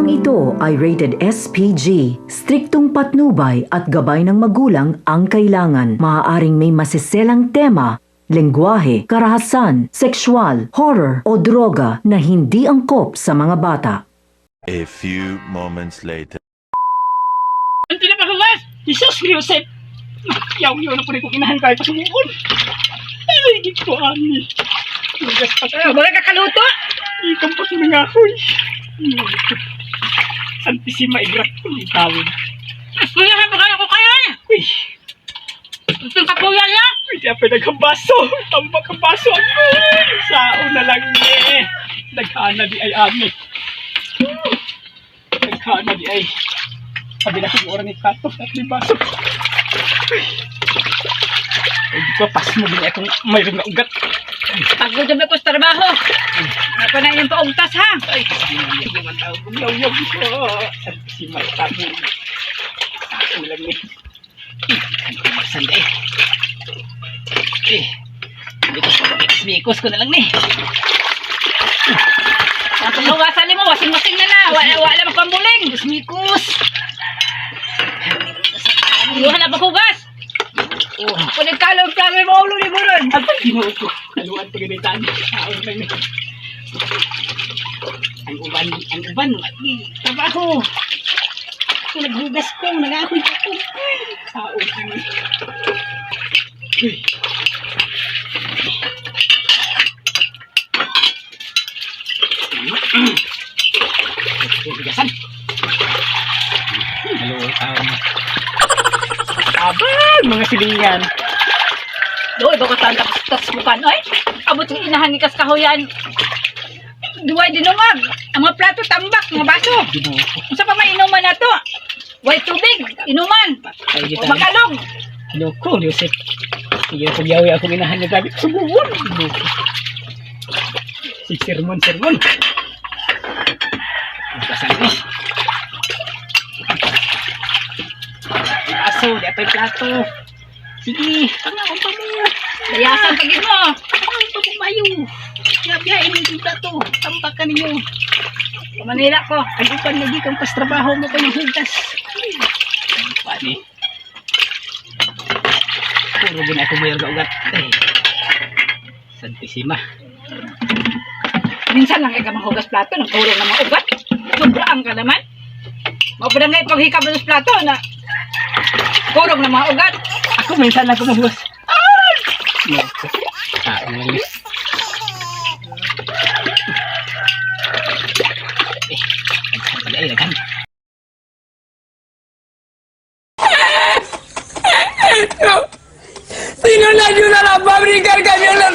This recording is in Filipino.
Programang ito ay rated SPG. Striktong patnubay at gabay ng magulang ang kailangan. Maaaring may masiselang tema, lengguwahe, karahasan, sexual, horror o droga na hindi angkop sa mga bata. A few moments later. Ang pinapakawas! Jesus Joseph! Yaw-yaw na po rin kong inahan kahit pasumukon. Ay, ko ani. Lugas pa tayo. Bagay kakaluto? Ikang pa sa mga ako'y. Santisima igrat ko ng tawin. Kuyahan ba kayo ko kayo eh? Uy, Itong kapuyan niya? uy, di apa nagkambaso. Tambak ang baso ako. Sao na lang eh. Naghana di ay ami. Naghana di ay. Sabi na siguro ni Kato at may baso. Ay, di ko, pas mo din akong mayroong na ugat. Pagod na ko sa trabaho. Ako na yung paugtas ha. Ay, hindi naman tao. Yaw-yaw ko. Santisima itapo. Sao lang eh. Ang kumasan eh. Bikos ko na lang ni. Tapos hugasan mo, wasing-wasing na na. Wala magpambuling. Bismikos. Iluhan na paghugas. Kulit kalong plano mo ulo ni Buron. At pag ginuot ko, haluan pa gamitan. Sao lang eh. Ang uban, trabaho. Kung naghugas ko, nag-ahoy ko. Sao lang eh. Uy. Hugasan. Hello, abang, mga silingan. Doy, baka tapos bukan. Ay, abot yung inahan ni kaskahuyan. Duway dinungag. Ang mga plato tambak, mga baso. Sa pa may inuman na to? Way tubig, inuman. Ay, O makalong. Loko, Joseph. Sige, pagyawi akong inahan niya gabi. Subuwan. Loko. Si sermon. Hugasan ni. Aso, di apay plato. Sige, pangakong pa mo. Dayasan pagin mo. Pangakong pa mo mayo. Biyahin mo yung plato. Tampakan ninyo. Sa Manila ko. Ang upan lagi kang pas trabaho mo pa yung hugas. Pani. Puro din ako mayroon ka ugat. Ay. Santisima. Minsan lang ikaw maghugas plato, nagkurong na mga ugat. Sobrang ka naman. Mapadang nga ipaghikap sa plato na kurong na mga ugat. Ako minsan lang kumuhugas. Ay! Loko. Uy. Nagkan. Si no le ayuda a la fábrica, el camión le